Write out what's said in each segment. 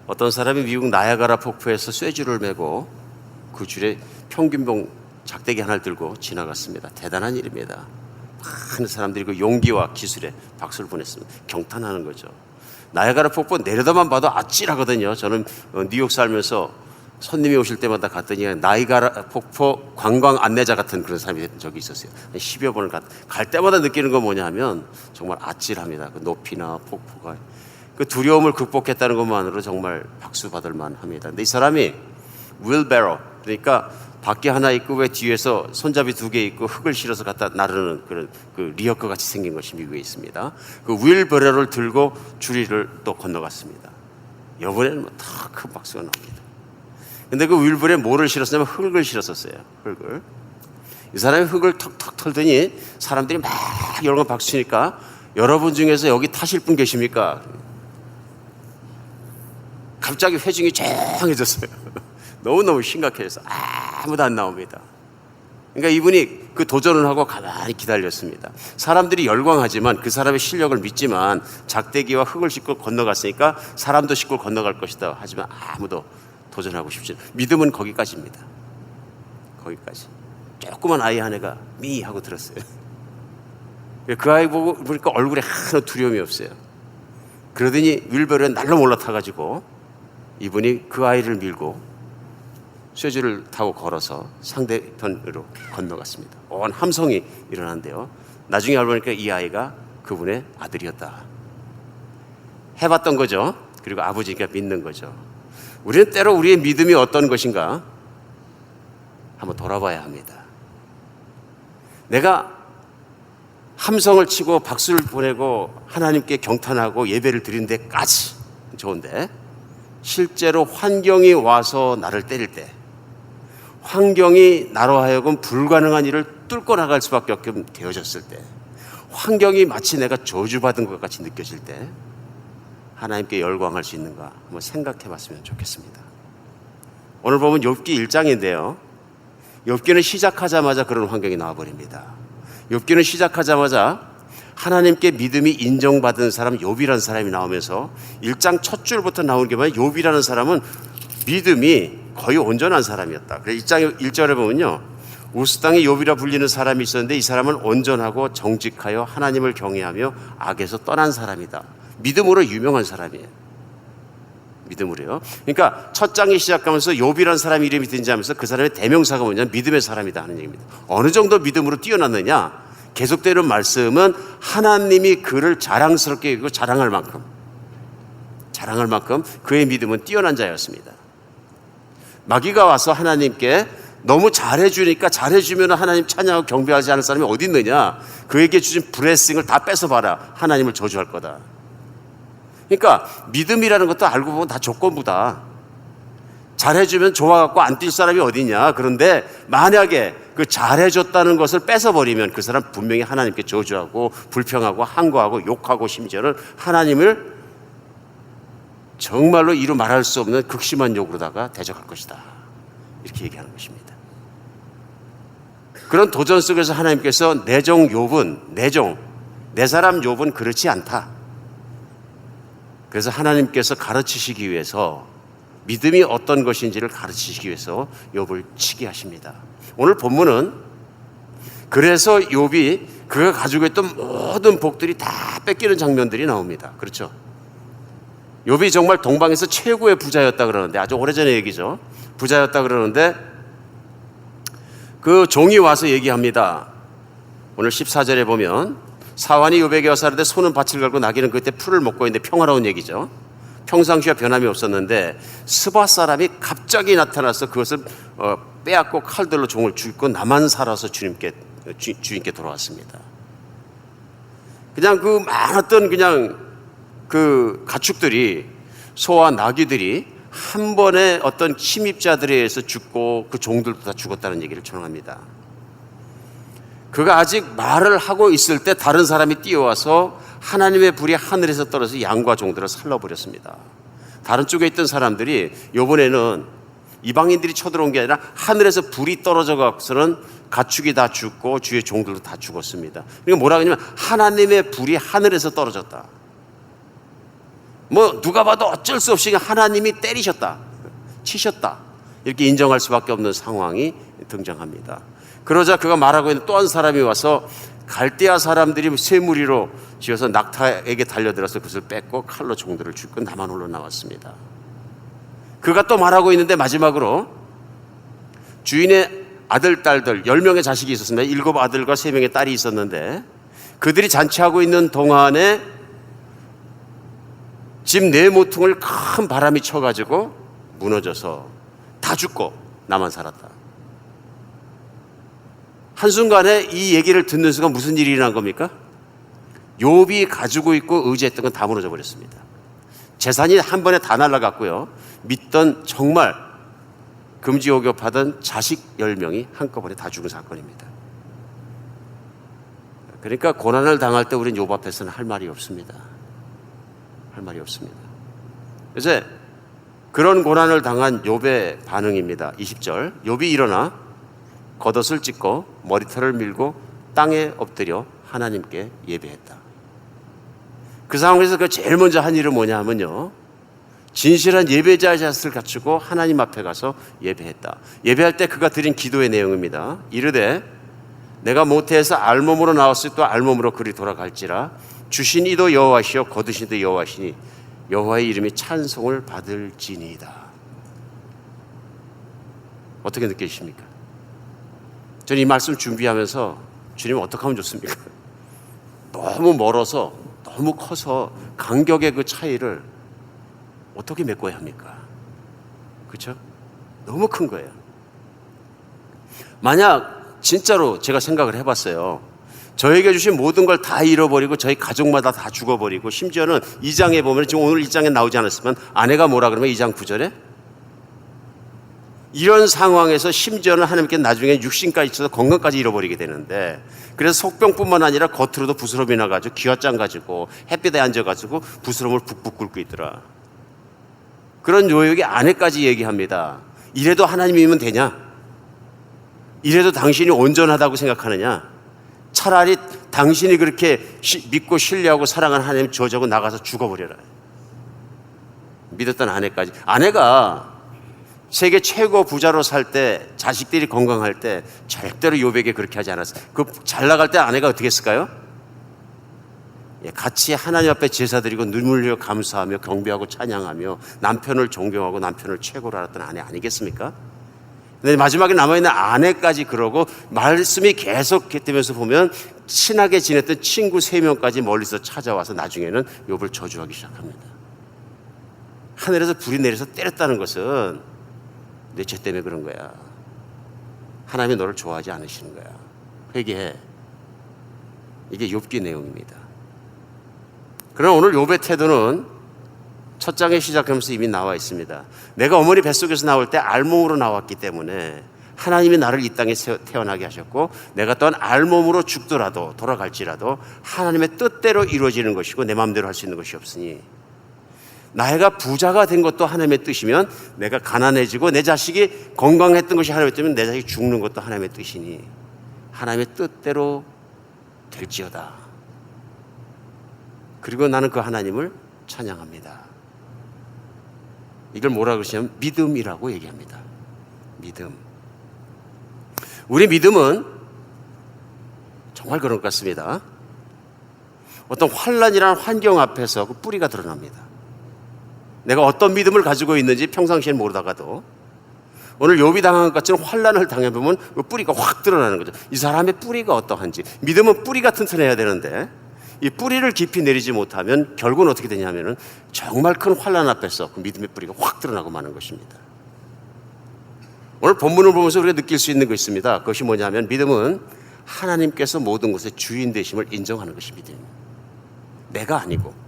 어떤 사람이 미국 나야가라 폭포에서 쇠줄을 메고 그 줄에 평균봉 작대기 하나를 들고 지나갔습니다. 대단한 일입니다. 많은 사람들이 그 용기와 기술에 박수를 보냈습니다. 경탄하는 거죠. 나야가라 폭포 내려다만 봐도 아찔하거든요. 저는 뉴욕 살면서 손님이 오실 때마다 갔더니 나야가라 폭포 관광 안내자 같은 그런 사람이 됐던 적이 있었어요. 10여 번을 갈 때마다 느끼는 건 뭐냐면 정말 아찔합니다. 그 높이나 폭포가. 그 두려움을 극복했다는 것만으로 정말 박수 받을 만합니다. 근데 이 사람이 윌베로, 그러니까 바퀴 하나 있고 왜 뒤에서 손잡이 2개 있고 흙을 실어서 갖다 나르는 그런 그 리어커 같이 생긴 것이 미국에 있습니다. 그 윌베로를 들고 주리를 또 건너갔습니다. 이번에는 더 큰 박수가 나옵니다. 근데 그 윌베로에 뭐를 실었냐면 흙을 실었었어요. 흙을. 이 사람이 흙을 턱턱 털더니 사람들이 막 여러 번 박수 치니까 여러분 중에서 여기 타실 분 계십니까? 갑자기 회중이 조용해졌어요. 너무너무 심각해서 아무도 안 나옵니다. 그러니까 이분이 그 도전을 하고 가만히 기다렸습니다. 사람들이 열광하지만 그 사람의 실력을 믿지만 작대기와 흙을 싣고 건너갔으니까 사람도 싣고 건너갈 것이다. 하지만 아무도 도전하고 싶지 않아요. 믿음은 거기까지입니다. 거기까지. 조그만 아이 한 애가 미 하고 들었어요. 그 아이 보니까 얼굴에 하나도 두려움이 없어요. 그러더니 윌베로에 날로 올라타가지고 이분이 그 아이를 밀고 쇠줄을 타고 걸어서 상대편으로 건너갔습니다. 온 함성이 일어난대요. 나중에 알고 보니까 이 아이가 그분의 아들이었다. 해봤던 거죠. 그리고 아버지가 믿는 거죠. 우리는 때로 우리의 믿음이 어떤 것인가 한번 돌아봐야 합니다. 내가 함성을 치고 박수를 보내고 하나님께 경탄하고 예배를 드리는 데까지 좋은데 실제로 환경이 와서 나를 때릴 때, 환경이 나로 하여금 불가능한 일을 뚫고 나갈 수밖에 없게 되어졌을 때, 환경이 마치 내가 저주받은 것 같이 느껴질 때 하나님께 열광할 수 있는가 한번 생각해 봤으면 좋겠습니다. 오늘 보면 욥기 1장인데요. 욥기는 시작하자마자 그런 환경이 나와버립니다. 욥기는 시작하자마자 하나님께 믿음이 인정받은 사람 욥이라는 사람이 나오면서 1장 첫 줄부터 나오는 게 뭐냐, 욥이라는 사람은 믿음이 거의 온전한 사람이었다. 그래서 1장 1절에 보면요, 우스 땅에 욥이라 불리는 사람이 있었는데 이 사람은 온전하고 정직하여 하나님을 경외하며 악에서 떠난 사람이다. 믿음으로 유명한 사람이에요. 믿음으로요. 그러니까 첫 장이 시작하면서 욥이라는 사람 이름이 등장하면서 그 사람의 대명사가 뭐냐면 믿음의 사람이다 하는 얘기입니다. 어느 정도 믿음으로 뛰어났느냐, 계속되는 말씀은 하나님이 그를 자랑스럽게 여기고 자랑할 만큼 그의 믿음은 뛰어난 자였습니다. 마귀가 와서 하나님께 너무 잘해주니까, 잘해주면 하나님 찬양하고 경배하지 않을 사람이 어디 있느냐, 그에게 주신 블레싱을 다 뺏어봐라, 하나님을 저주할 거다. 그러니까 믿음이라는 것도 알고 보면 다 조건부다. 잘해주면 좋아갖고 안 뛸 사람이 어디냐. 그런데 만약에 그 잘해줬다는 것을 뺏어버리면 그 사람 분명히 하나님께 저주하고 불평하고 항거하고 욕하고 심지어는 하나님을 정말로 이루 말할 수 없는 극심한 욕으로다가 대적할 것이다. 이렇게 얘기하는 것입니다. 그런 도전 속에서 하나님께서 내 사람 욥은 그렇지 않다. 그래서 하나님께서 가르치시기 위해서, 믿음이 어떤 것인지를 가르치시기 위해서 욥을 치게 하십니다. 오늘 본문은 그래서 욥이 그가 가지고 있던 모든 복들이 다 뺏기는 장면들이 나옵니다. 그렇죠? 욥이 정말 동방에서 최고의 부자였다 그러는데, 아주 오래전의 얘기죠. 부자였다 그러는데 그 종이 와서 얘기합니다. 오늘 14절에 보면 사환이 욥에게 와서 하는데 소는 밭을 갈고 나귀는 그때 풀을 먹고 있는데 평화로운 얘기죠. 평상시와 변함이 없었는데 스바 사람이 갑자기 나타나서 그것을 빼앗고 칼들로 종을 죽이고 나만 살아서 주인께 돌아왔습니다. 그냥 그 많았던 그냥 그 가축들이, 소와 나귀들이 한 번에 어떤 침입자들에 의해서 죽고 그 종들도 다 죽었다는 얘기를 전합니다. 그가 아직 말을 하고 있을 때 다른 사람이 뛰어와서 하나님의 불이 하늘에서 떨어져서 양과 종들을 살라버렸습니다. 다른 쪽에 있던 사람들이 이번에는 이방인들이 쳐들어온 게 아니라 하늘에서 불이 떨어져 갖고서는 가축이 다 죽고 주의 종들도 다 죽었습니다. 그러니까 뭐라 하냐면 하나님의 불이 하늘에서 떨어졌다. 뭐 누가 봐도 어쩔 수 없이 하나님이 때리셨다, 치셨다, 이렇게 인정할 수밖에 없는 상황이 등장합니다. 그러자 그가 말하고 있는 또 한 사람이 와서 갈대아 사람들이 쇠무리로 지어서 낙타에게 달려들어서 그것을 뺏고 칼로 종들을 죽고 나만 홀로 나왔습니다. 그가 또 말하고 있는데 마지막으로 주인의 아들, 딸들 10명의 자식이 있었습니다. 7아들과 3명의 딸이 있었는데 그들이 잔치하고 있는 동안에 집 네 모퉁을 큰 바람이 쳐가지고 무너져서 다 죽고 나만 살았다. 한순간에 이 얘기를 듣는 순간 무슨 일이 일어난 겁니까? 욥이 가지고 있고 의지했던 건 다 무너져 버렸습니다. 재산이 한 번에 다 날아갔고요. 믿던 정말 금지옥엽하던 자식 10명이 한꺼번에 다 죽은 사건입니다. 그러니까 고난을 당할 때 우리는 욥 앞에서는 할 말이 없습니다. 할 말이 없습니다. 그래서 그런 고난을 당한 욥의 반응입니다. 20절, 욥이 일어나 겉옷을 찢고 머리털을 밀고 땅에 엎드려 하나님께 예배했다. 그 상황에서 그 제일 먼저 한 일은 뭐냐 하면요, 진실한 예배자의 자세를 갖추고 하나님 앞에 가서 예배했다. 예배할 때 그가 드린 기도의 내용입니다. 이르되 내가 모태에서 알몸으로 나왔을 때 또 알몸으로 그리 돌아갈지라. 주신 이도 여호와시요 거두신 이도 여호와시니 여호와의 이름이 찬송을 받을지니이다. 어떻게 느끼십니까? 저는 이 말씀 준비하면서 주님 어떻게 하면 좋습니까? 너무 멀어서, 너무 커서 간격의 그 차이를 어떻게 메꿔야 합니까? 그렇죠? 너무 큰 거예요. 만약 진짜로 제가 생각을 해봤어요. 저에게 주신 모든 걸 다 잃어버리고 저희 가족마다 다 죽어버리고, 심지어는 2장에 보면, 지금 오늘 1장에 나오지 않았으면 아내가 뭐라 그러면 2장 9절에 이런 상황에서 심지어는 하나님께 나중에 육신까지 있어서 건강까지 잃어버리게 되는데, 그래서 속병뿐만 아니라 겉으로도 부스럼이 나가지고 기와장 가지고 햇빛에 앉아가지고 부스럼을 북북 끓고 있더라. 그런 요역의 아내까지 얘기합니다. 이래도 하나님이면 되냐? 이래도 당신이 온전하다고 생각하느냐? 차라리 당신이 그렇게 믿고 신뢰하고 사랑하는 하나님 저주하고 나가서 죽어버려라. 믿었던 아내까지. 아내가 세계 최고 부자로 살 때, 자식들이 건강할 때 절대로 욥에게 그렇게 하지 않았어요. 그 잘 나갈 때 아내가 어떻게 했을까요? 같이 하나님 앞에 제사 드리고 눈물 흘려 감사하며 경배하고 찬양하며 남편을 존경하고 남편을 최고로 알았던 아내 아니겠습니까? 근데 마지막에 남아있는 아내까지 그러고, 말씀이 계속 되면서 보면 친하게 지냈던 친구 3명까지 멀리서 찾아와서 나중에는 욥을 저주하기 시작합니다. 하늘에서 불이 내려서 때렸다는 것은 내 죄 때문에 그런 거야. 하나님이 너를 좋아하지 않으시는 거야. 회개해. 이게 욥기 내용입니다. 그러나 오늘 욥의 태도는 첫 장에 시작하면서 이미 나와 있습니다. 내가 어머니 뱃속에서 나올 때 알몸으로 나왔기 때문에 하나님이 나를 이 땅에 태어나게 하셨고, 내가 또한 알몸으로 죽더라도 돌아갈지라도 하나님의 뜻대로 이루어지는 것이고 내 마음대로 할 수 있는 것이 없으니, 나이가 부자가 된 것도 하나님의 뜻이면 내가 가난해지고 내 자식이 건강했던 것이 하나님의 뜻이면 내 자식이 죽는 것도 하나님의 뜻이니 하나님의 뜻대로 될지어다. 그리고 나는 그 하나님을 찬양합니다. 이걸 뭐라 그러시냐면 믿음이라고 얘기합니다. 믿음. 우리 믿음은 정말 그런 것 같습니다. 어떤 환란이라는 환경 앞에서 그 뿌리가 드러납니다. 내가 어떤 믿음을 가지고 있는지 평상시엔 모르다가도 오늘 욥이 당한 것 같은 환란을 당해보면 그 뿌리가 확 드러나는 거죠. 이 사람의 뿌리가 어떠한지. 믿음은 뿌리가 튼튼해야 되는데 이 뿌리를 깊이 내리지 못하면 결국은 어떻게 되냐면은 정말 큰 환란 앞에서 그 믿음의 뿌리가 확 드러나고 마는 것입니다. 오늘 본문을 보면서 우리가 느낄 수 있는 것이 있습니다. 그것이 뭐냐면 믿음은 하나님께서 모든 것의 주인 되심을 인정하는 것이 믿음입니다. 내가 아니고.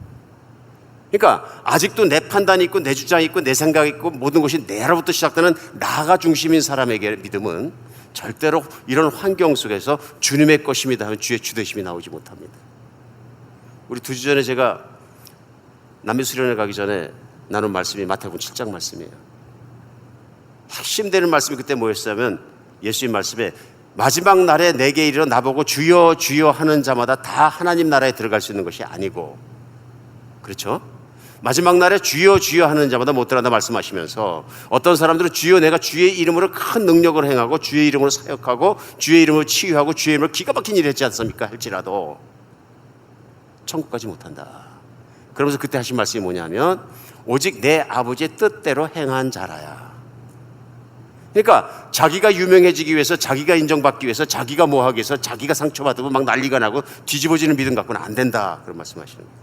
그러니까 아직도 내 판단이 있고 내 주장이 있고 내 생각이 있고 모든 것이 내로부터 시작되는 나가 중심인 사람에게 믿음은 절대로 이런 환경 속에서 주님의 것입니다 하면 주의 주되심이 나오지 못합니다. 우리 2주 전에 제가 남미 수련회 가기 전에 나눈 말씀이 마태복음 7장 말씀이에요. 핵심 되는 말씀이 그때 뭐였냐면 예수님 말씀에 마지막 날에 내게 이르러 나보고 주여 주여 하는 자마다 다 하나님 나라에 들어갈 수 있는 것이 아니고, 그렇죠? 마지막 날에 주여 주여 하는 자마다 못 들어간다 말씀하시면서 어떤 사람들은 주여 내가 주의 이름으로 큰 능력을 행하고 주의 이름으로 사역하고 주의 이름으로 치유하고 주의 이름으로 기가 막힌 일을 했지 않습니까? 할지라도 천국까지 못한다. 그러면서 그때 하신 말씀이 뭐냐면 오직 내 아버지의 뜻대로 행한 자라야. 그러니까 자기가 유명해지기 위해서, 자기가 인정받기 위해서, 자기가 뭐하기 위해서, 자기가 상처받고 막 난리가 나고 뒤집어지는 믿음 갖고는 안 된다, 그런 말씀하시는 거예요.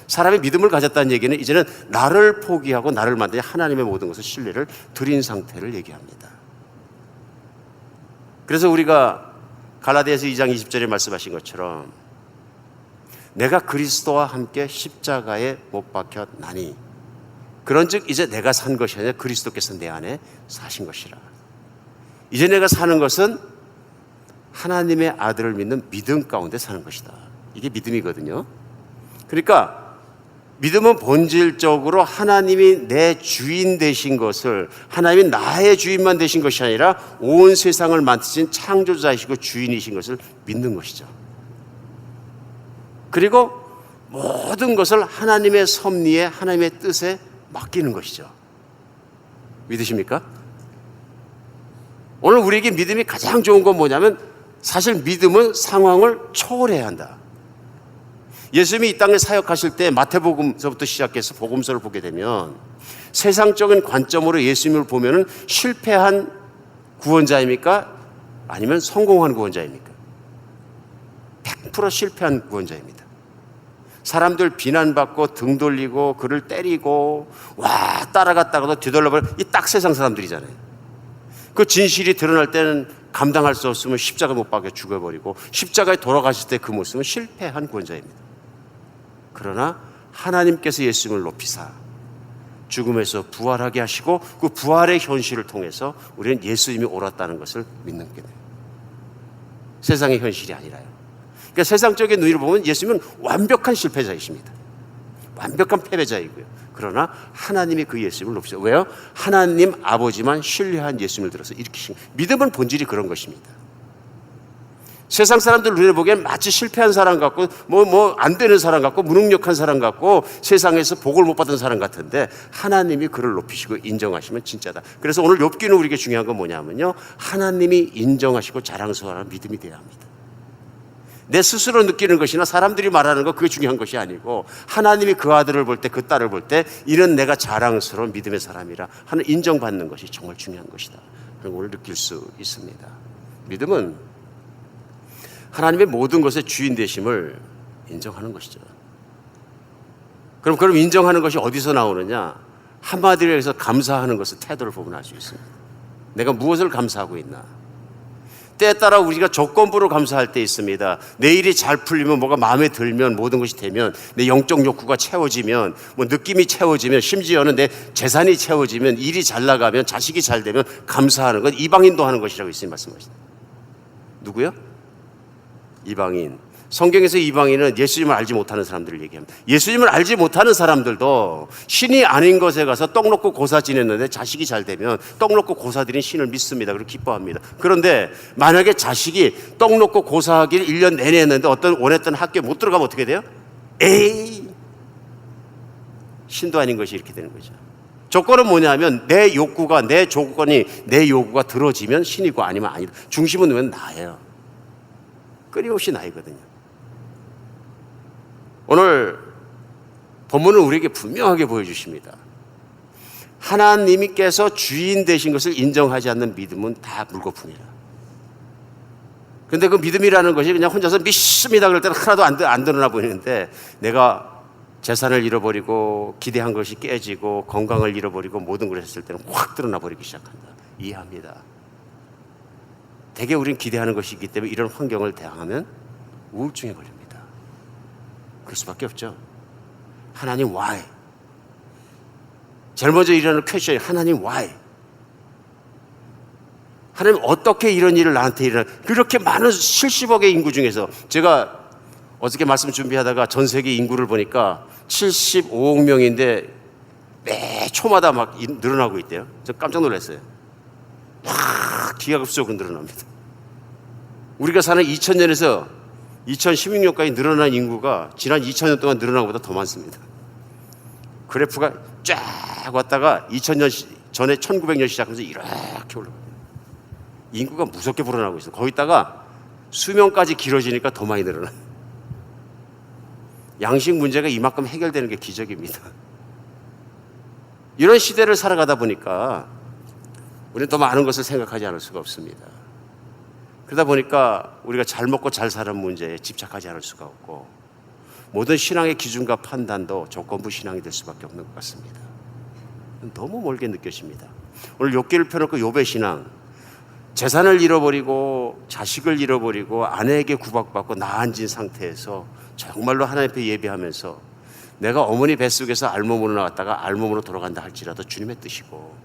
사람이 믿음을 가졌다는 얘기는 이제는 나를 포기하고 나를 만드는 하나님의 모든 것을 신뢰를 드린 상태를 얘기합니다. 그래서 우리가 갈라디아서 2장 20절에 말씀하신 것처럼 내가 그리스도와 함께 십자가에 못 박혔나니 그런즉 이제 내가 산 것이 아니라 그리스도께서 내 안에 사신 것이라. 이제 내가 사는 것은 하나님의 아들을 믿는 믿음 가운데 사는 것이다. 이게 믿음이거든요. 그러니까 믿음은 본질적으로 하나님이 내 주인 되신 것을, 하나님이 나의 주인만 되신 것이 아니라 온 세상을 만드신 창조자이시고 주인이신 것을 믿는 것이죠. 그리고 모든 것을 하나님의 섭리에, 하나님의 뜻에 맡기는 것이죠. 믿으십니까? 오늘 우리에게 믿음이 가장 좋은 건 뭐냐면 사실 믿음은 상황을 초월해야 한다. 예수님이 이 땅에 사역하실 때 마태복음서부터 시작해서 복음서를 보게 되면 세상적인 관점으로 예수님을 보면은 실패한 구원자입니까? 아니면 성공한 구원자입니까? 100% 실패한 구원자입니다. 사람들 비난받고 등 돌리고 그를 때리고 와 따라갔다가도 뒤돌려버려, 이 딱 세상 사람들이잖아요. 그 진실이 드러날 때는 감당할 수 없으면 십자가 못 박여 죽어버리고, 십자가에 돌아가실 때 그 모습은 실패한 구원자입니다. 그러나 하나님께서 예수님을 높이사 죽음에서 부활하게 하시고 그 부활의 현실을 통해서 우리는 예수님이 옳았다는 것을 믿는 게 돼요. 세상의 현실이 아니라요. 그러니까 세상적인 눈으로 보면 예수님은 완벽한 실패자이십니다. 완벽한 패배자이고요. 그러나 하나님이 그 예수님을 높이세요. 왜요? 하나님 아버지만 신뢰한 예수님을 들어서 일으키신, 믿음은 본질이 그런 것입니다. 세상 사람들 눈에 보기엔 마치 실패한 사람 같고 뭐 안 되는 사람 같고 무능력한 사람 같고 세상에서 복을 못 받은 사람 같은데 하나님이 그를 높이시고 인정하시면 진짜다. 그래서 오늘 욥기는 우리에게 중요한 건 뭐냐면요, 하나님이 인정하시고 자랑스러워하는 믿음이 되어야 합니다. 내 스스로 느끼는 것이나 사람들이 말하는 거 그게 중요한 것이 아니고 하나님이 그 아들을 볼 때, 그 딸을 볼 때 이런 내가 자랑스러운 믿음의 사람이라 하는 인정받는 것이 정말 중요한 것이다 하는 걸 느낄 수 있습니다. 믿음은 하나님의 모든 것의 주인 되심을 인정하는 것이죠. 그럼 인정하는 것이 어디서 나오느냐? 한마디로 해서 감사하는 것을, 태도를 보면 알 수 있습니다. 내가 무엇을 감사하고 있나? 때에 따라 우리가 조건부로 감사할 때 있습니다. 내 일이 잘 풀리면, 뭐가 마음에 들면, 모든 것이 되면, 내 영적 욕구가 채워지면, 뭐 느낌이 채워지면, 심지어는 내 재산이 채워지면, 일이 잘 나가면, 자식이 잘 되면 감사하는 것, 이방인도 하는 것이라고 있으니 말씀하시죠. 누구요? 이방인. 성경에서 이방인은 예수님을 알지 못하는 사람들을 얘기합니다. 예수님을 알지 못하는 사람들도 신이 아닌 것에 가서 떡 놓고 고사 지냈는데 자식이 잘 되면 떡 놓고 고사 드린 신을 믿습니다. 그리고 기뻐합니다. 그런데 만약에 자식이 떡 놓고 고사하기를 1년 내내 했는데 어떤 원했던 학교에 못 들어가면 어떻게 돼요? 에이, 신도 아닌 것이 이렇게 되는 거죠. 조건은 뭐냐면 내 욕구가, 내 조건이, 내 요구가 들어지면 신이고 아니면 아니다. 중심은 왜 나예요? 끊임없이 나이거든요. 오늘 본문은 우리에게 분명하게 보여주십니다. 하나님께서 주인 되신 것을 인정하지 않는 믿음은 다 물거품이라. 그런데 그 믿음이라는 것이 그냥 혼자서 믿습니다 그럴 때는 하나도 안 드러나 보이는데, 내가 재산을 잃어버리고 기대한 것이 깨지고 건강을 잃어버리고 모든 걸 했을 때는 확 드러나 버리기 시작한다. 이해합니다. 대개 우리는 기대하는 것이 있기 때문에 이런 환경을 대항하면 우울증에 걸립니다. 그럴 수밖에 없죠. 하나님 why? 제일 먼저 일어나는 퀘션이 하나님 why? 하나님 어떻게 이런 일을 나한테 일어나? 그렇게 많은 70억의 인구 중에서, 제가 어저께 말씀 준비하다가 전 세계 인구를 보니까 75억 명인데 매 초마다 막 늘어나고 있대요. 저 깜짝 놀랐어요. 확 기하급수적으로 늘어납니다. 우리가 사는 2000년에서 2016년까지 늘어난 인구가 지난 2000년 동안 늘어난 것보다 더 많습니다. 그래프가 쫙 왔다가 2000년 전에 1900년 시작하면서 이렇게 올라가요. 인구가 무섭게 불어나고 있어요. 거기다가 수명까지 길어지니까 더 많이 늘어나요. 양식 문제가 이만큼 해결되는 게 기적입니다. 이런 시대를 살아가다 보니까 우리는 더 많은 것을 생각하지 않을 수가 없습니다. 그러다 보니까 우리가 잘 먹고 잘 사는 문제에 집착하지 않을 수가 없고 모든 신앙의 기준과 판단도 조건부 신앙이 될 수밖에 없는 것 같습니다. 너무 멀게 느껴집니다. 오늘 욥기를 펴놓고 욥의 신앙, 재산을 잃어버리고 자식을 잃어버리고 아내에게 구박받고 나앉은 상태에서 정말로 하나님 앞에 예배하면서 내가 어머니 뱃속에서 알몸으로 나왔다가 알몸으로 돌아간다 할지라도 주님의 뜻이고,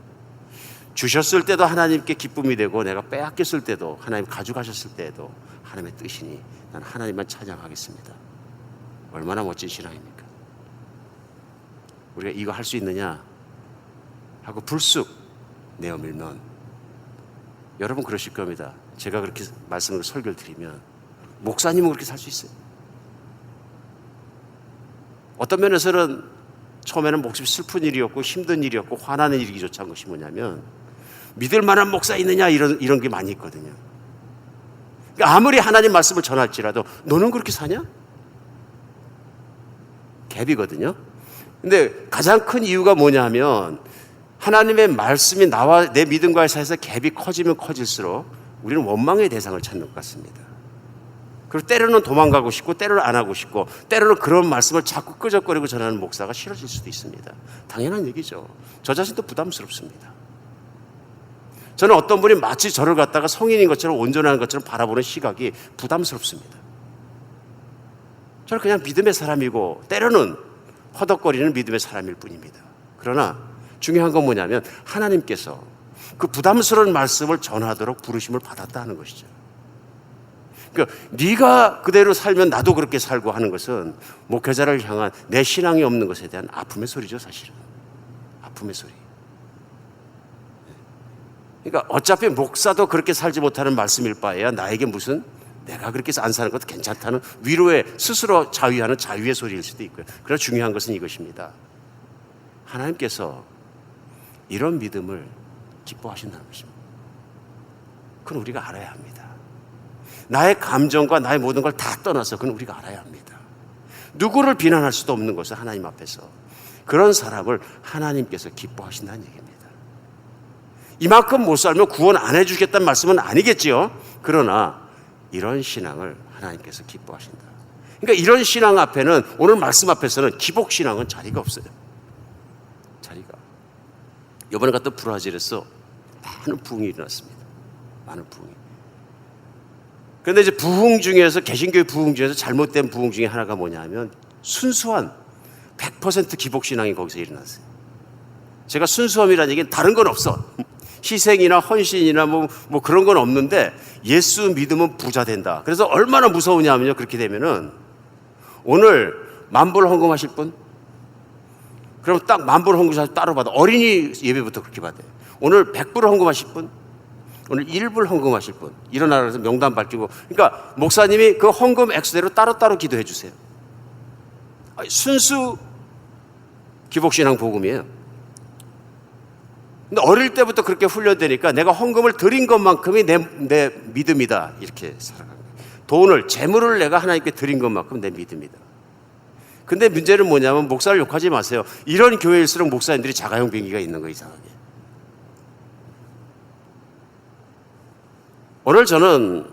주셨을 때도 하나님께 기쁨이 되고 내가 빼앗겼을 때도 하나님 가져가셨을 때도 하나님의 뜻이니 난 하나님만 찬양하겠습니다. 얼마나 멋진 신앙입니까? 우리가 이거 할 수 있느냐 하고 불쑥 내어밀면 여러분 그러실 겁니다. 제가 그렇게 말씀을 설교를 드리면 목사님은 그렇게 살 수 있어요. 어떤 면에서는 처음에는 목숨이 슬픈 일이었고 힘든 일이었고 화나는 일이기조차 한 것이 뭐냐면 믿을 만한 목사 있느냐 이런 게 많이 있거든요. 그러니까 아무리 하나님 말씀을 전할지라도 너는 그렇게 사냐? 갭이거든요. 근데 가장 큰 이유가 뭐냐면 하나님의 말씀이 나와 내 믿음과의 사이에서 갭이 커지면 커질수록 우리는 원망의 대상을 찾는 것 같습니다. 그리고 때로는 도망가고 싶고 때로는 안 하고 싶고 때로는 그런 말씀을 자꾸 끄적거리고 전하는 목사가 싫어질 수도 있습니다. 당연한 얘기죠. 저 자신도 부담스럽습니다. 저는 어떤 분이 마치 저를 갖다가 성인인 것처럼 온전한 것처럼 바라보는 시각이 부담스럽습니다. 저는 그냥 믿음의 사람이고 때로는 허덕거리는 믿음의 사람일 뿐입니다. 그러나 중요한 건 뭐냐면 하나님께서 그 부담스러운 말씀을 전하도록 부르심을 받았다 하는 것이죠. 그러니까 네가 그대로 살면 나도 그렇게 살고 하는 것은 목회자를 향한 내 신앙이 없는 것에 대한 아픔의 소리죠. 사실은 아픔의 소리. 그러니까 어차피 목사도 그렇게 살지 못하는 말씀일 바에야 나에게 무슨 내가 그렇게 안 사는 것도 괜찮다는 위로의 스스로 자위하는 자유의 소리일 수도 있고요. 그러나 중요한 것은 이것입니다. 하나님께서 이런 믿음을 기뻐하신다는 것입니다. 그건 우리가 알아야 합니다. 나의 감정과 나의 모든 걸 다 떠나서 그건 우리가 알아야 합니다. 누구를 비난할 수도 없는 것은 하나님 앞에서 그런 사람을 하나님께서 기뻐하신다는 얘기입니다. 이만큼 못 살면 구원 안 해주겠다는 말씀은 아니겠지요. 그러나 이런 신앙을 하나님께서 기뻐하신다. 그러니까 이런 신앙 앞에는 오늘 말씀 앞에서는 기복신앙은 자리가 없어요. 자리가. 이번에 갔던 브라질에서 많은 부흥이 일어났습니다. 많은 부흥이. 그런데 이제 부흥 중에서 개신교의 부흥 중에서 잘못된 부흥 중에 하나가 뭐냐면 순수한 100% 기복신앙이 거기서 일어났어요. 제가 순수함이라는 얘기는 다른 건 없어. 희생이나 헌신이나 뭐 그런 건 없는데 예수 믿으면 부자 된다. 그래서 얼마나 무서우냐면요. 그렇게 되면은 오늘 만불 헌금하실 분? 그럼 딱 만불 헌금 따로 받아. 어린이 예배부터 그렇게 받아요. 오늘 100불 헌금하실 분? 오늘 1불 헌금하실 분? 일어나서 명단 밝히고. 그러니까 목사님이 그 헌금 액수대로 따로따로 기도해 주세요. 순수 기복신앙 복음이에요. 근데 어릴 때부터 그렇게 훈련되니까 내가 헌금을 드린 것만큼이 내 믿음이다. 이렇게 살아가는 거예요. 돈을, 재물을 내가 하나님께 드린 것만큼 내 믿음이다. 근데 문제는 뭐냐면 목사를 욕하지 마세요. 이런 교회일수록 목사님들이 자가용 비행기가 있는 거 이상하게. 오늘 저는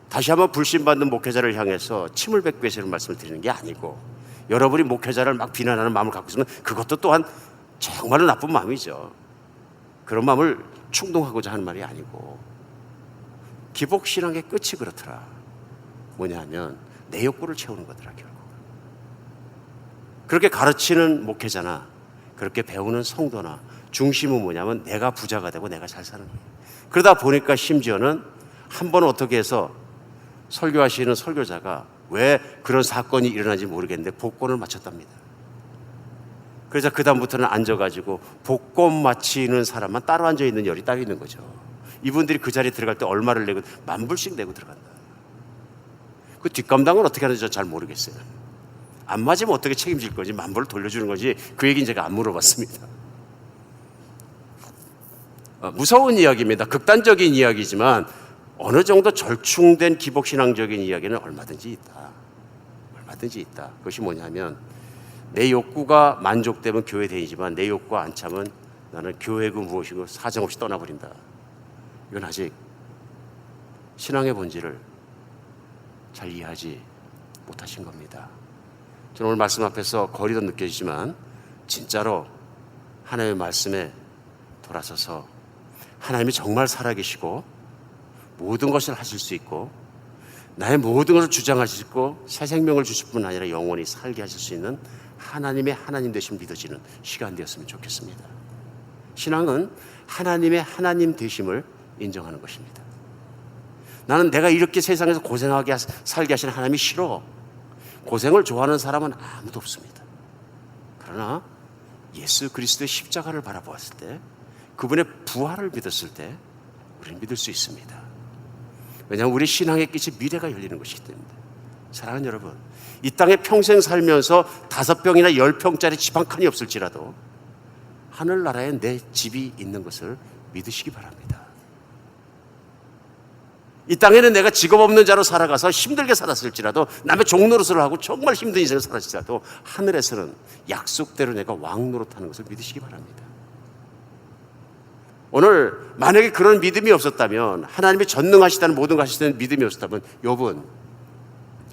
다시 한번 불신받는 목회자를 향해서 침을 뱉기 위해서 이런 말씀을 드리는 게 아니고 여러분이 목회자를 막 비난하는 마음을 갖고 있으면 그것도 또한 정말로 나쁜 마음이죠. 그런 마음을 충동하고자 하는 말이 아니고 기복신앙의 끝이 그렇더라. 뭐냐 하면 내 욕구를 채우는 거더라. 결국 그렇게 가르치는 목회자나 그렇게 배우는 성도나 중심은 뭐냐면 내가 부자가 되고 내가 잘 사는 거예요. 그러다 보니까 심지어는 한 번 어떻게 해서 설교하시는 설교자가 왜 그런 사건이 일어난지 모르겠는데 복권을 맞췄답니다. 그래서 그 다음부터는 앉아가지고 복권 맞히는 사람만 따로 앉아있는 열이 따로 있는 거죠. 이분들이 그 자리에 들어갈 때 얼마를 내고 10,000불씩 내고 들어간다. 그 뒷감당은 어떻게 하는지 잘 모르겠어요. 안 맞으면 어떻게 책임질 건지 10,000불을 돌려주는 건지 그 얘기는 제가 안 물어봤습니다. 무서운 이야기입니다. 극단적인 이야기지만 어느 정도 절충된 기복신앙적인 이야기는 얼마든지 있다. 얼마든지 있다. 그것이 뭐냐면 내 욕구가 만족되면 교회 다니지만 내 욕구가 안 차면 나는 교회가 무엇이고 사정없이 떠나버린다. 이건 아직 신앙의 본질을 잘 이해하지 못하신 겁니다. 저는 오늘 말씀 앞에서 거리도 느껴지지만 진짜로 하나님의 말씀에 돌아서서 하나님이 정말 살아계시고 모든 것을 하실 수 있고 나의 모든 것을 주장하실 수 있고 새 생명을 주실 뿐 아니라 영원히 살게 하실 수 있는 하나님의 하나님 되심을 믿어지는 시간 되었으면 좋겠습니다. 신앙은 하나님의 하나님 되심을 인정하는 것입니다. 나는 내가 이렇게 세상에서 고생하게 살게 하시는 하나님이 싫어. 고생을 좋아하는 사람은 아무도 없습니다. 그러나 예수 그리스도의 십자가를 바라보았을 때 그분의 부활을 믿었을 때 우리는 믿을 수 있습니다. 왜냐하면 우리 신앙의 끝이 미래가 열리는 것이기 때문에. 사랑하는 여러분, 이 땅에 평생 살면서 5평이나 10평짜리 집 한 칸이 없을지라도 하늘나라에 내 집이 있는 것을 믿으시기 바랍니다. 이 땅에는 내가 직업 없는 자로 살아가서 힘들게 살았을지라도 남의 종노릇을 하고 정말 힘든 인생을 살았을지라도 하늘에서는 약속대로 내가 왕노릇하는 것을 믿으시기 바랍니다. 오늘 만약에 그런 믿음이 없었다면, 하나님이 전능하시다는 모든 걸 하시다는 믿음이 없었다면 욥은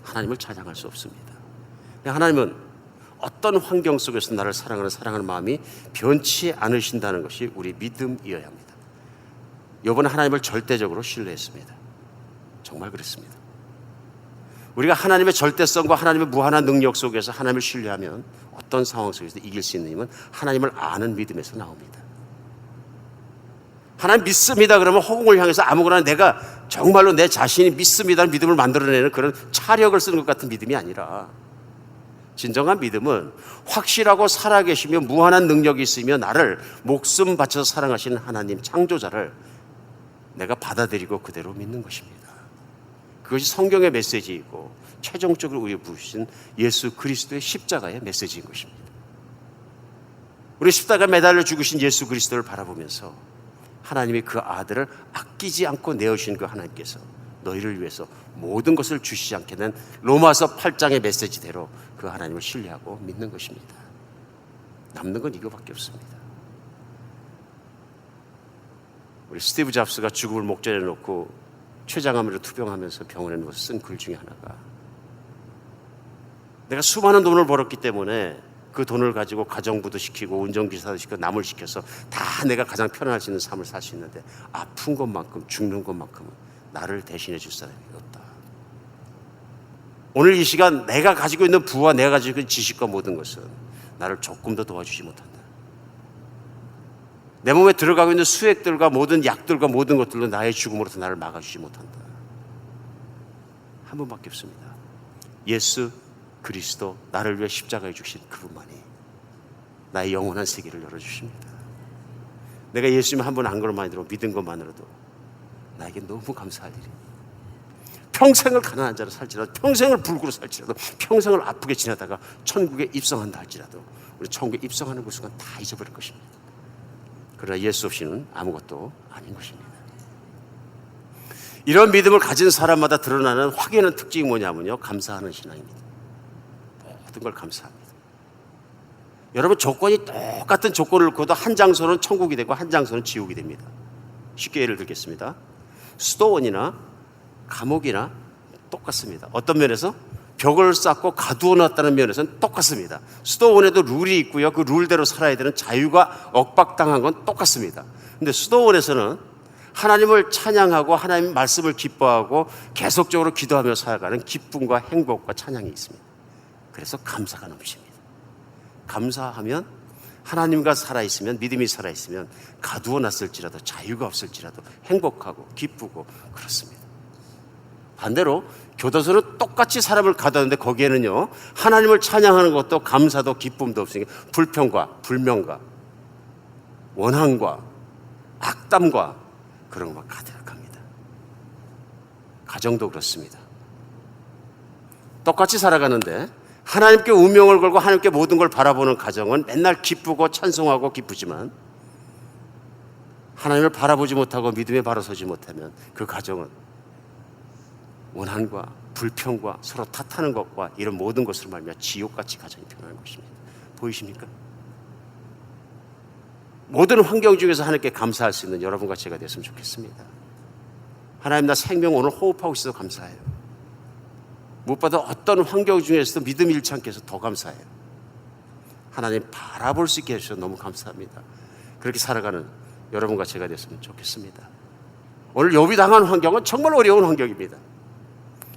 하나님을 찬양할 수 없습니다. 하나님은 어떤 환경 속에서 나를 사랑하는 마음이 변치 않으신다는 것이 우리 믿음이어야 합니다. 욥은 하나님을 절대적으로 신뢰했습니다. 정말 그랬습니다. 우리가 하나님의 절대성과 하나님의 무한한 능력 속에서 하나님을 신뢰하면 어떤 상황 속에서 이길 수 있는 힘은 하나님을 아는 믿음에서 나옵니다. 하나님 믿습니다 그러면 허공을 향해서 아무거나 내가 정말로 내 자신이 믿습니다는 믿음을 만들어내는 그런 차력을 쓰는 것 같은 믿음이 아니라, 진정한 믿음은 확실하고 살아계시며 무한한 능력이 있으며 나를 목숨 바쳐서 사랑하시는 하나님 창조자를 내가 받아들이고 그대로 믿는 것입니다. 그것이 성경의 메시지이고 최종적으로 우리에게 부으신 예수 그리스도의 십자가의 메시지인 것입니다. 우리 십자가에 매달려 죽으신 예수 그리스도를 바라보면서 하나님이 그 아들을 아끼지 않고 내어주신 그 하나님께서 너희를 위해서 모든 것을 주시지 않게 된 로마서 8장의 메시지대로 그 하나님을 신뢰하고 믿는 것입니다. 남는 건 이거밖에 없습니다. 우리 스티브 잡스가 죽음을 목전에 놓고 췌장암으로 투병하면서 병원에 누워서 쓴 글 중에 하나가, 내가 수많은 돈을 벌었기 때문에 그 돈을 가지고 가정부도 시키고 운전기사도 시키고 남을 시켜서 다 내가 가장 편안할 수 있는 삶을 살 수 있는데 아픈 것만큼 죽는 것만큼은 나를 대신해 줄 사람이 없다. 오늘 이 시간 내가 가지고 있는 부와 내가 가지고 있는 지식과 모든 것은 나를 조금 더 도와주지 못한다. 내 몸에 들어가고 있는 수액들과 모든 약들과 모든 것들로 나의 죽음으로서 나를 막아주지 못한다. 한 분밖에 없습니다. 예수 그리스도, 나를 위해 십자가에 주신 그분만이 나의 영원한 세계를 열어주십니다. 내가 예수님 한 분 안 걸음만으로 믿은 것만으로도 나에게 너무 감사할 일이, 평생을 가난한 자로 살지라도, 평생을 불구로 살지라도, 평생을 아프게 지내다가 천국에 입성한다 할지라도 우리 천국에 입성하는 그 순간 다 잊어버릴 것입니다. 그러나 예수 없이는 아무것도 아닌 것입니다. 이런 믿음을 가진 사람마다 드러나는 확연한 특징이 뭐냐면요, 감사하는 신앙입니다. 모든 걸 감사합니다. 여러분, 조건이 똑같은 조건을 놓고도 한 장소는 천국이 되고 한 장소는 지옥이 됩니다. 쉽게 예를 들겠습니다. 수도원이나 감옥이나 똑같습니다. 어떤 면에서 벽을 쌓고 가두어 놨다는 면에서는 똑같습니다. 수도원에도 룰이 있고요, 그 룰대로 살아야 되는 자유가 억박당한 건 똑같습니다. 근데 수도원에서는 하나님을 찬양하고 하나님 말씀을 기뻐하고 계속적으로 기도하며 살아가는 기쁨과 행복과 찬양이 있습니다. 그래서 감사가 넘칩니다. 감사하면, 하나님과 살아있으면, 믿음이 살아있으면 가두어 놨을지라도 자유가 없을지라도 행복하고 기쁘고 그렇습니다. 반대로 교도소는 똑같이 사람을 가두었는데 거기에는요, 하나님을 찬양하는 것도 감사도 기쁨도 없으니까 불평과 불명과 원한과 악담과 그런 것만 가득합니다. 가정도 그렇습니다. 똑같이 살아가는데 하나님께 운명을 걸고 하나님께 모든 걸 바라보는 가정은 맨날 기쁘고 찬송하고 기쁘지만 하나님을 바라보지 못하고 믿음에 바로 서지 못하면 그 가정은 원한과 불평과 서로 탓하는 것과 이런 모든 것으로 말미암아 지옥같이 가정이 변하는 것입니다. 보이십니까? 모든 환경 중에서 하나님께 감사할 수 있는 여러분과 제가 됐으면 좋겠습니다. 하나님, 나 생명 오늘 호흡하고 있어서 감사해요. 무엇보다 어떤 환경 중에서도 믿음 잃지 않게 해서 더 감사해요. 하나님 바라볼 수 있게 해주셔서 너무 감사합니다. 그렇게 살아가는 여러분과 제가 됐으면 좋겠습니다. 오늘 욥이 당한 환경은 정말 어려운 환경입니다.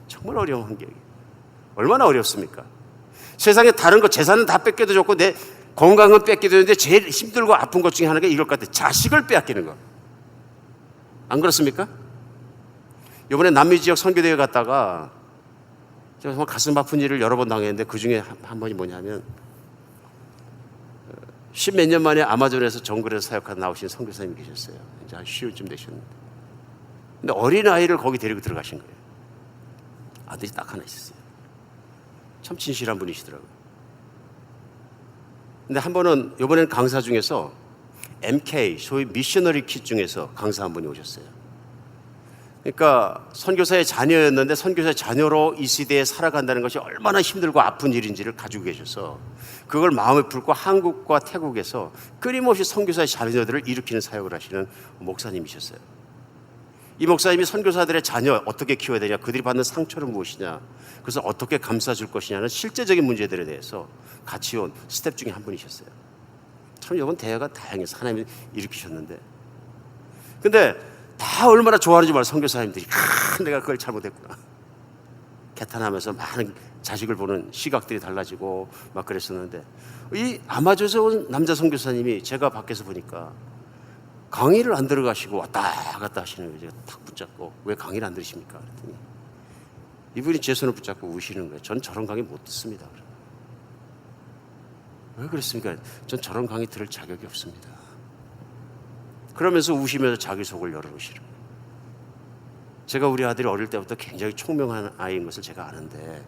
정말 어려운 환경이에요. 얼마나 어렵습니까? 세상에 다른 것, 재산은 다 뺏겨도 좋고 내 건강은 뺏기도 되는데 제일 힘들고 아픈 것 중에 하나가 이럴 것 같아요. 자식을 빼앗기는 거. 안 그렇습니까? 이번에 남미 지역 선교대회 갔다가 제가 정말 가슴 아픈 일을 여러 번 당했는데 그 중에 한 번이 뭐냐면 10몇 년 만에 아마존에서 정글에서 사역하다 나오신 선교사님이 계셨어요. 이제 한 10년쯤 되셨는데. 근데 어린아이를 거기 데리고 들어가신 거예요. 아들이 딱 하나 있었어요. 참 진실한 분이시더라고요. 근데 한 번은 이번에는 강사 중에서 MK, 소위 미셔너리 킷 중에서 강사 한 분이 오셨어요. 그러니까 선교사의 자녀였는데 선교사의 자녀로 이 시대에 살아간다는 것이 얼마나 힘들고 아픈 일인지를 가지고 계셔서 그걸 마음에 품고 한국과 태국에서 끊임없이 선교사의 자녀들을 일으키는 사역을 하시는 목사님이셨어요. 이 목사님이 선교사들의 자녀 어떻게 키워야 되냐, 그들이 받는 상처는 무엇이냐, 그래서 어떻게 감싸줄 것이냐는 실제적인 문제들에 대해서 같이 온 스텝 중에 한 분이셨어요. 참 이번 대회가 다행해서 하나님이 일으키셨는데, 근데 다 얼마나 좋아하는지 몰라. 선교사님들이 내가 그걸 잘못했구나 개탄하면서 많은 자식을 보는 시각들이 달라지고 막 그랬었는데, 이 아마존에서 온 남자 선교사님이 제가 밖에서 보니까 강의를 안 들어가시고 왔다 갔다 하시는 거예요. 제가 탁 붙잡고 왜 강의를 안 들으십니까? 그랬더니 이분이 제 손을 붙잡고 우시는 거예요. 전 저런 강의 못 듣습니다. 왜 그랬습니까? 전 저런 강의 들을 자격이 없습니다. 그러면서 우시면서 자기 속을 열어놓으시는 거예요. 제가 우리 아들이 어릴 때부터 굉장히 총명한 아이인 것을 제가 아는데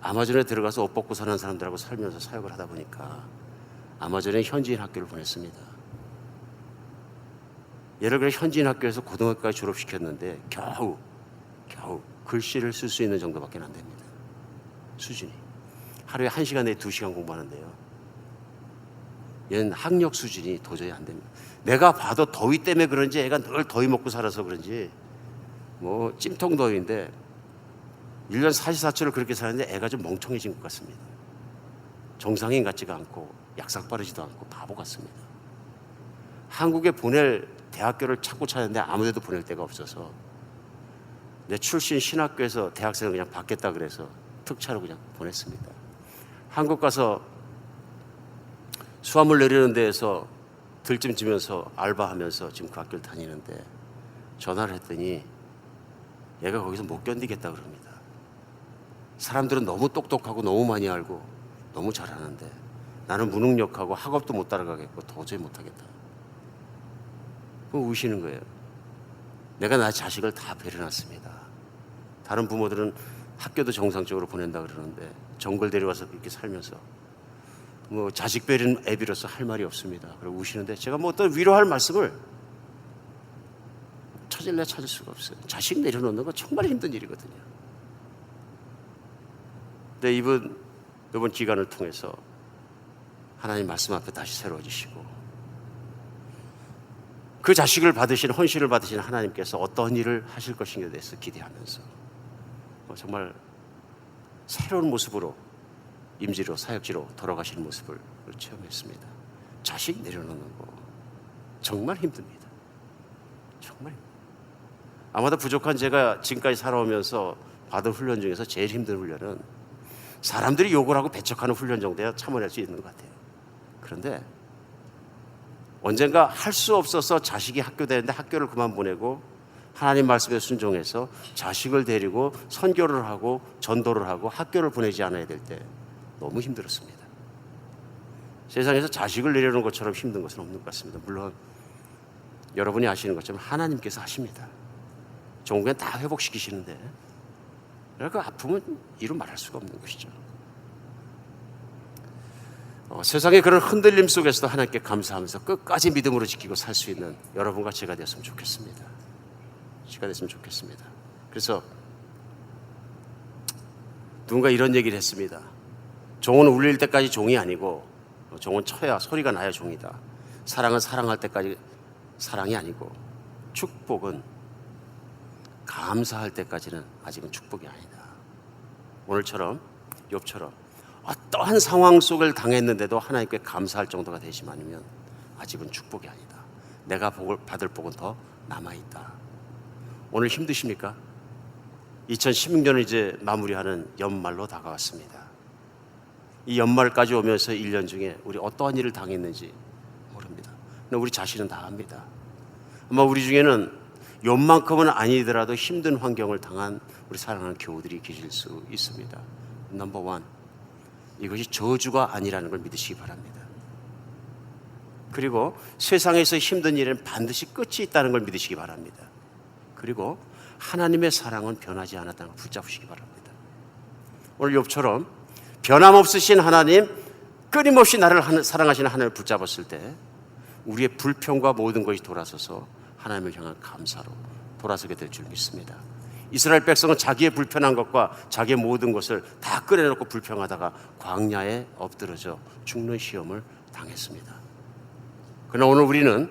아마존에 들어가서 옷 벗고 사는 사람들하고 살면서 사역을 하다 보니까 아마존에 현지인 학교를 보냈습니다. 예를 들어 현지인 학교에서 고등학교까지 졸업시켰는데 겨우 글씨를 쓸 수 있는 정도밖에 안 됩니다. 수준이. 하루에 1시간 내에 2시간 공부하는데요. 얘는 학력 수준이 도저히 안 됩니다. 내가 봐도 더위 때문에 그런지 애가 늘 더위 먹고 살아서 그런지 뭐 찜통더위인데 1년 44초를 그렇게 사는데 애가 좀 멍청해진 것 같습니다. 정상인 같지가 않고 약삭 빠르지도 않고 바보 같습니다. 한국에 보낼 대학교를 찾고 찾았는데 아무 데도 보낼 데가 없어서 내 출신 신학교에서 대학생을 그냥 받겠다 그래서 특차로 그냥 보냈습니다. 한국 가서 수화물 내리는 데에서 들짐 지면서 알바하면서 지금 그 학교를 다니는데 전화를 했더니 얘가 거기서 못 견디겠다 그럽니다. 사람들은 너무 똑똑하고 너무 많이 알고 너무 잘하는데 나는 무능력하고 학업도 못 따라가겠고 도저히 못하겠다. 그럼 우시는 거예요. 내가 나 자식을 다 배려놨습니다. 다른 부모들은 학교도 정상적으로 보낸다 그러는데 정글 데려와서 그렇게 살면서 뭐 자식 배려는 애비로서 할 말이 없습니다. 그리고 우시는데 제가 뭐 어떤 위로할 말씀을 찾을 수가 없어요. 자식 내려놓는 거 정말 힘든 일이거든요. 근데 이번 기간을 통해서 하나님 말씀 앞에 다시 새로워지시고 그 자식을 받으신 헌신을 받으신 하나님께서 어떤 일을 하실 것인가에 대해서 기대하면서 정말 새로운 모습으로 임지로 사역지로 돌아가시는 모습을 체험했습니다. 자식 내려놓는 거 정말 힘듭니다. 정말 힘듭니다. 아마도 부족한 제가 지금까지 살아오면서 받은 훈련 중에서 제일 힘든 훈련은 사람들이 욕을 하고 배척하는 훈련 정도야 참아낼 수 있는 것 같아요. 그런데 언젠가 할 수 없어서 자식이 학교 다니는데 학교를 그만 보내고 하나님 말씀에 순종해서 자식을 데리고 선교를 하고 전도를 하고 학교를 보내지 않아야 될 때 너무 힘들었습니다. 세상에서 자식을 내려놓은 것처럼 힘든 것은 없는 것 같습니다. 물론 여러분이 아시는 것처럼 하나님께서 하십니다. 종국엔 다 회복시키시는데 그 아픔은 이루 말할 수가 없는 것이죠. 세상의 그런 흔들림 속에서도 하나님께 감사하면서 끝까지 믿음으로 지키고 살 수 있는 여러분과 제가 되었으면 좋겠습니다. 그래서 누군가 이런 얘기를 했습니다. 종은 울릴 때까지 종이 아니고 종은 쳐야 소리가 나야 종이다. 사랑은 사랑할 때까지 사랑이 아니고 축복은 감사할 때까지는 아직은 축복이 아니다. 오늘처럼 욥처럼 어떠한 상황 속을 당했는데도 하나님께 감사할 정도가 되지 않으면 아직은 축복이 아니다. 내가 받을 복은 더 남아있다. 오늘 힘드십니까? 2016년을 이제 마무리하는 연말로 다가왔습니다. 이 연말까지 오면서 1년 중에 우리 어떠한 일을 당했는지 모릅니다. 근데 우리 자신은 다 압니다. 아마 우리 중에는 요만큼은 아니더라도 힘든 환경을 당한 우리 사랑하는 교우들이 계실 수 있습니다. 넘버 원, 이것이 저주가 아니라는 걸 믿으시기 바랍니다. 그리고 세상에서 힘든 일에는 반드시 끝이 있다는 걸 믿으시기 바랍니다. 그리고 하나님의 사랑은 변하지 않았다는 걸 붙잡으시기 바랍니다. 오늘 욥처럼 변함없으신 하나님, 끊임없이 나를 사랑하시는 하나님을 붙잡았을 때 우리의 불평과 모든 것이 돌아서서 하나님을 향한 감사로 돌아서게 될 줄 믿습니다. 이스라엘 백성은 자기의 불편한 것과 자기의 모든 것을 다 꺼내놓고 불평하다가 광야에 엎드러져 죽는 시험을 당했습니다. 그러나 오늘 우리는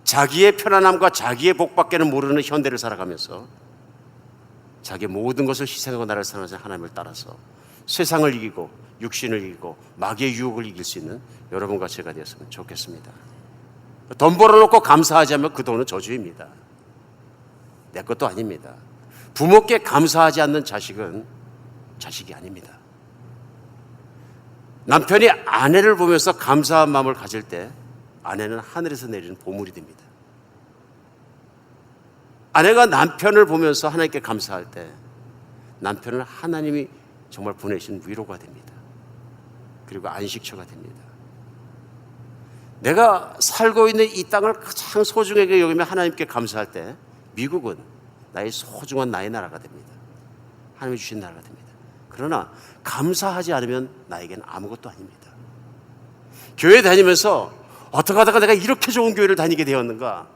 자기의 편안함과 자기의 복밖에는 모르는 현대를 살아가면서 자기의 모든 것을 희생하고 나를 사랑하시는 하나님을 따라서 세상을 이기고 육신을 이기고 마귀의 유혹을 이길 수 있는 여러분과 제가 되었으면 좋겠습니다. 돈 벌어놓고 감사하지 않으면 그 돈은 저주입니다. 내 것도 아닙니다. 부모께 감사하지 않는 자식은 자식이 아닙니다. 남편이 아내를 보면서 감사한 마음을 가질 때 아내는 하늘에서 내리는 보물이 됩니다. 아내가 남편을 보면서 하나님께 감사할 때 남편은 하나님이 정말 보내신 위로가 됩니다. 그리고 안식처가 됩니다. 내가 살고 있는 이 땅을 가장 소중하게 여기며 하나님께 감사할 때 미국은 나의 소중한 나의 나라가 됩니다. 하나님이 주신 나라가 됩니다. 그러나 감사하지 않으면 나에게는 아무것도 아닙니다. 교회 다니면서 어떻게 하다가 내가 이렇게 좋은 교회를 다니게 되었는가?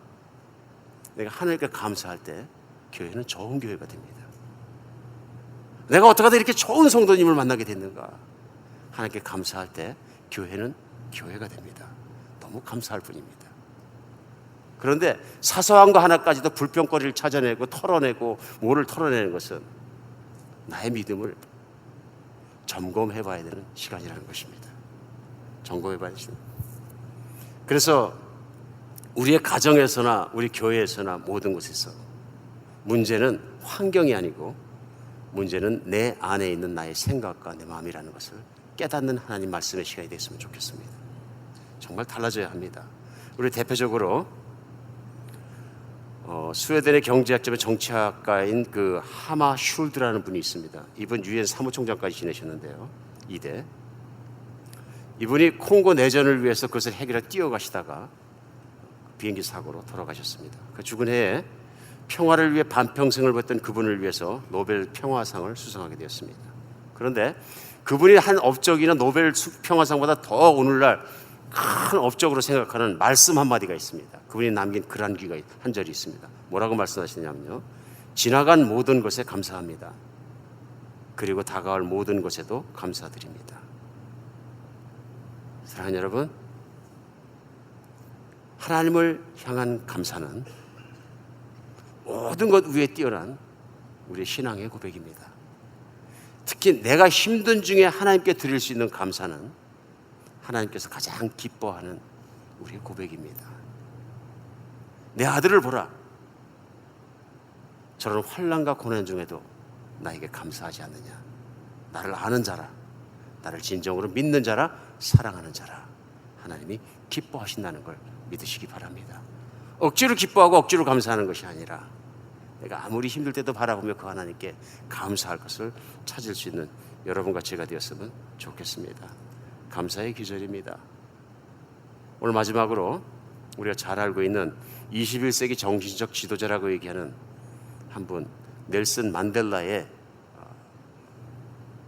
내가 하나님께 감사할 때 교회는 좋은 교회가 됩니다. 내가 어떻게 하다 이렇게 좋은 성도님을 만나게 됐는가? 하나님께 감사할 때 교회는 교회가 됩니다. 너무 감사할 뿐입니다. 그런데 사소한 거 하나까지도 불평거리를 찾아내고 털어내고 뭐를 털어내는 것은 나의 믿음을 점검해 봐야 되는 시간이라는 것입니다. 점검해 봐야 됩니다. 그래서 우리의 가정에서나 우리 교회에서나 모든 곳에서 문제는 환경이 아니고 문제는 내 안에 있는 나의 생각과 내 마음이라는 것을 깨닫는 하나님 말씀의 시간이 됐으면 좋겠습니다. 정말 달라져야 합니다. 우리 대표적으로 스웨덴의 경제학자며 정치학가인 그 하마 슐드라는 분이 있습니다. 이분 유엔 사무총장까지 지내셨는데요. 2대. 이분이 콩고 내전을 위해서 그것을 해결해 뛰어가시다가 비행기 사고로 돌아가셨습니다. 그 죽은 해에 평화를 위해 반평생을 버텼던 그분을 위해서 노벨 평화상을 수상하게 되었습니다. 그런데 그분이 한 업적이나 노벨 평화상보다 더 오늘날 큰 업적으로 생각하는 말씀 한마디가 있습니다. 그분이 남긴 글 한 절이 있습니다. 뭐라고 말씀하시냐면요. 지나간 모든 것에 감사합니다. 그리고 다가올 모든 것에도 감사드립니다. 사랑하는 여러분, 하나님을 향한 감사는 모든 것 위에 뛰어난 우리의 신앙의 고백입니다. 특히 내가 힘든 중에 하나님께 드릴 수 있는 감사는 하나님께서 가장 기뻐하는 우리의 고백입니다. 내 아들을 보라. 저런 환난과 고난 중에도 나에게 감사하지 않느냐. 나를 아는 자라, 나를 진정으로 믿는 자라, 사랑하는 자라. 하나님이 기뻐하신다는 걸 믿으시기 바랍니다. 억지로 기뻐하고 억지로 감사하는 것이 아니라 내가 아무리 힘들 때도 바라보며 그 하나님께 감사할 것을 찾을 수 있는 여러분과 제가 되었으면 좋겠습니다. 감사의 기절입니다. 오늘 마지막으로 우리가 잘 알고 있는 21세기 정신적 지도자라고 얘기하는 한 분, 넬슨 만델라의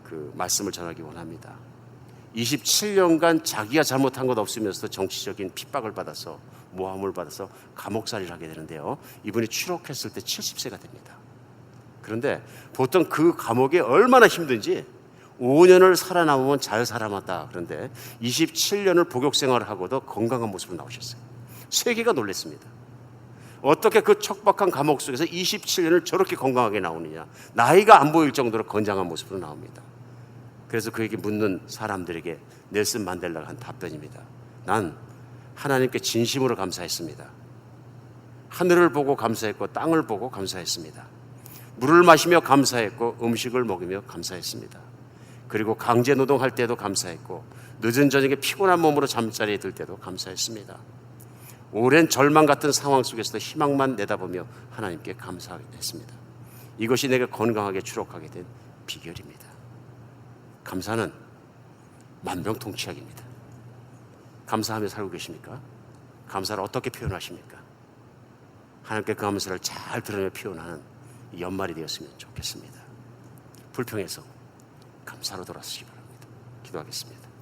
그 말씀을 전하기 원합니다. 27년간 자기가 잘못한 것 없으면서도 정치적인 핍박을 받아서 모함을 받아서 감옥살이를 하게 되는데요. 이분이 추록했을 때 70세가 됩니다. 그런데 보통 그 감옥이 얼마나 힘든지 5년을 살아남으면 잘 살아남았다. 그런데 27년을 복역 생활을 하고도 건강한 모습으로 나오셨어요. 세계가 놀랐습니다. 어떻게 그 척박한 감옥 속에서 27년을 저렇게 건강하게 나오느냐. 나이가 안 보일 정도로 건장한 모습으로 나옵니다. 그래서 그에게 묻는 사람들에게 넬슨 만델라가 한 답변입니다. 난 하나님께 진심으로 감사했습니다. 하늘을 보고 감사했고 땅을 보고 감사했습니다. 물을 마시며 감사했고 음식을 먹으며 감사했습니다. 그리고 강제 노동할 때도 감사했고 늦은 저녁에 피곤한 몸으로 잠자리에 들 때도 감사했습니다. 오랜 절망 같은 상황 속에서도 희망만 내다보며 하나님께 감사했습니다. 이것이 내가 건강하게 추록하게 된 비결입니다. 감사는 만병통치약입니다. 감사하며 살고 계십니까? 감사를 어떻게 표현하십니까? 하나님께 그 감사를 잘 드러내며 표현하는 연말이 되었으면 좋겠습니다. 불평해서 감사로 돌아서시기 바랍니다. 기도하겠습니다.